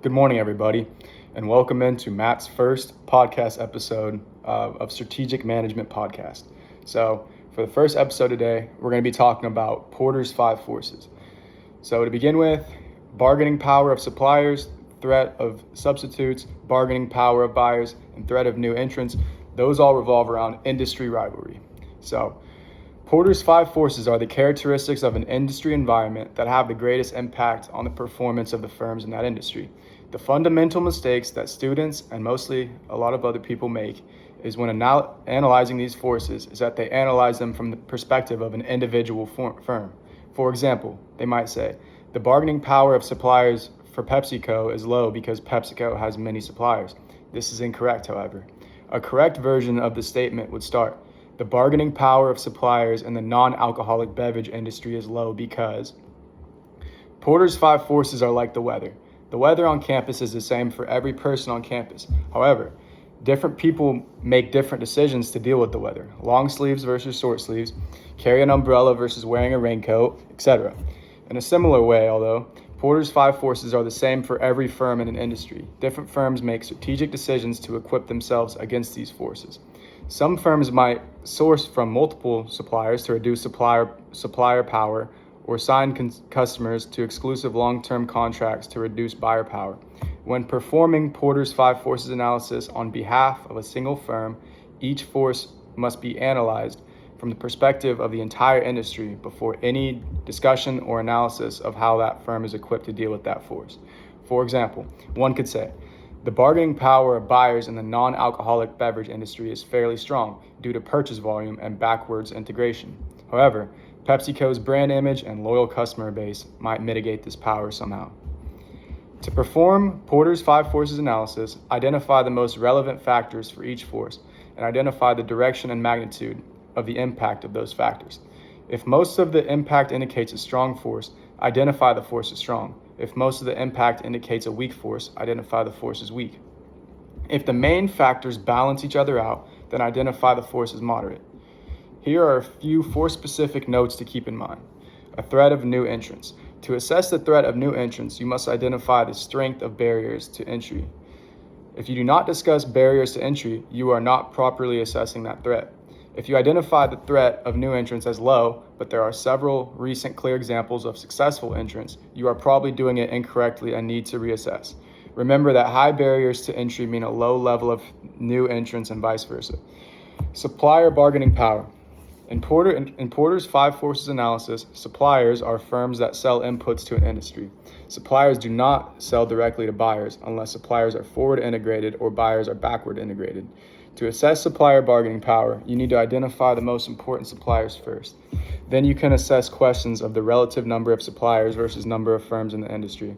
Good morning, everybody, and welcome into Matt's first podcast episode of Strategic Management Podcast. So, for the first episode today, we're going to be talking about Porter's 5 forces. So, to begin with, bargaining power of suppliers, threat of substitutes, bargaining power of buyers, and threat of new entrants, those all revolve around industry rivalry. So, Porter's 5 forces are the characteristics of an industry environment that have the greatest impact on the performance of the firms in that industry. The fundamental mistakes that students and mostly a lot of other people make is when analyzing these forces is that they analyze them from the perspective of an individual firm. For example, they might say, the bargaining power of suppliers for PepsiCo is low because PepsiCo has many suppliers. This is incorrect, however. A correct version of the statement would start, the bargaining power of suppliers in the non-alcoholic beverage industry is low because Porter's 5 forces are like the weather. The weather on campus is the same for every person on campus. However, different people make different decisions to deal with the weather. Long sleeves versus short sleeves, carry an umbrella versus wearing a raincoat, etc. In a similar way, although, Porter's 5 forces are the same for every firm in an industry. Different firms make strategic decisions to equip themselves against these forces. Some firms might source from multiple suppliers to reduce supplier power or sign customers to exclusive long-term contracts to reduce buyer power. When performing Porter's 5 forces analysis on behalf of a single firm, each force must be analyzed from the perspective of the entire industry before any discussion or analysis of how that firm is equipped to deal with that force. For example, one could say, the bargaining power of buyers in the non-alcoholic beverage industry is fairly strong due to purchase volume and backwards integration. However, PepsiCo's brand image and loyal customer base might mitigate this power somehow. To perform Porter's 5 forces analysis, identify the most relevant factors for each force and identify the direction and magnitude of the impact of those factors. If most of the impact indicates a strong force, identify the force as strong. If most of the impact indicates a weak force, identify the force as weak. If the main factors balance each other out, then identify the force as moderate. Here are a few force-specific notes to keep in mind. A threat of new entrants. To assess the threat of new entrants, you must identify the strength of barriers to entry. If you do not discuss barriers to entry, you are not properly assessing that threat. If you identify the threat of new entrants as low, but there are several recent clear examples of successful entrants, you are probably doing it incorrectly and need to reassess. Remember that high barriers to entry mean a low level of new entrants and vice versa. Supplier bargaining power. In Porter's 5 forces analysis, suppliers are firms that sell inputs to an industry. Suppliers do not sell directly to buyers unless suppliers are forward integrated or buyers are backward integrated. To assess supplier bargaining power, you need to identify the most important suppliers first. Then you can assess questions of the relative number of suppliers versus number of firms in the industry,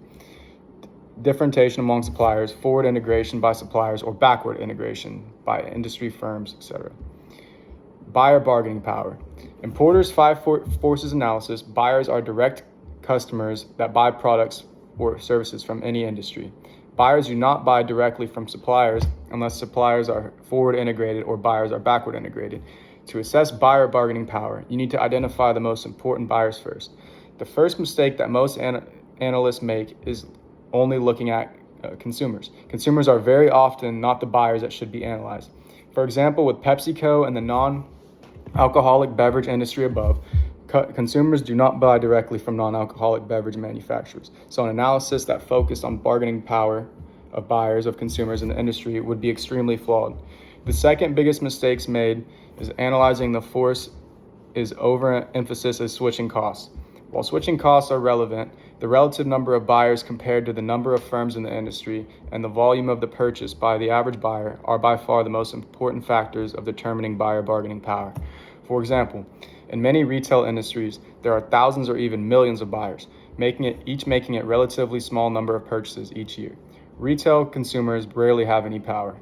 differentiation among suppliers, forward integration by suppliers, or backward integration by industry firms, etc. Buyer bargaining power. In Porter's 5 forces analysis, buyers are direct customers that buy products or services from any industry. Buyers do not buy directly from suppliers unless suppliers are forward integrated or buyers are backward integrated. To assess buyer bargaining power, you need to identify the most important buyers first. The first mistake that most analysts make is only looking at consumers. Consumers are very often not the buyers that should be analyzed. For example, with PepsiCo and the non-alcoholic beverage industry above, consumers do not buy directly from non-alcoholic beverage manufacturers. So an analysis that focused on bargaining power of buyers of consumers in the industry would be extremely flawed. The second biggest mistakes made is analyzing the force is overemphasis of switching costs. While switching costs are relevant, the relative number of buyers compared to the number of firms in the industry and the volume of the purchase by the average buyer are by far the most important factors of determining buyer bargaining power. For example, in many retail industries, there are thousands or even millions of buyers, making it relatively small number of purchases each year. Retail consumers rarely have any power.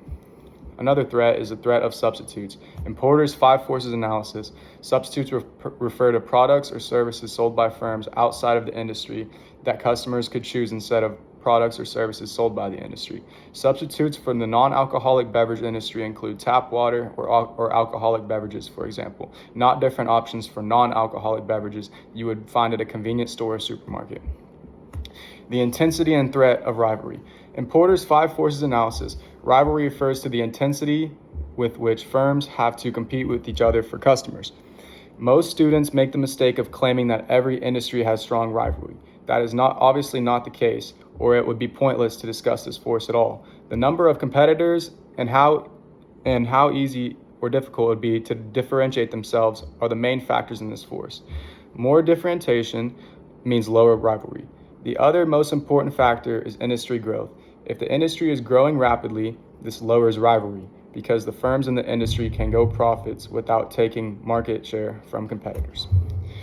Another threat is the threat of substitutes. In Porter's 5 forces analysis, substitutes refer to products or services sold by firms outside of the industry that customers could choose instead of products or services sold by the industry. Substitutes for the non-alcoholic beverage industry include tap water or alcoholic beverages, for example, not different options for non-alcoholic beverages you would find at a convenience store or supermarket. The intensity and threat of rivalry. In Porter's 5 forces analysis, rivalry refers to the intensity with which firms have to compete with each other for customers. Most students make the mistake of claiming that every industry has strong rivalry. That is obviously not the case, or it would be pointless to discuss this force at all. The number of competitors and how easy or difficult it would be to differentiate themselves are the main factors in this force. More differentiation means lower rivalry. The other most important factor is industry growth. If the industry is growing rapidly, this lowers rivalry because the firms in the industry can grow profits without taking market share from competitors.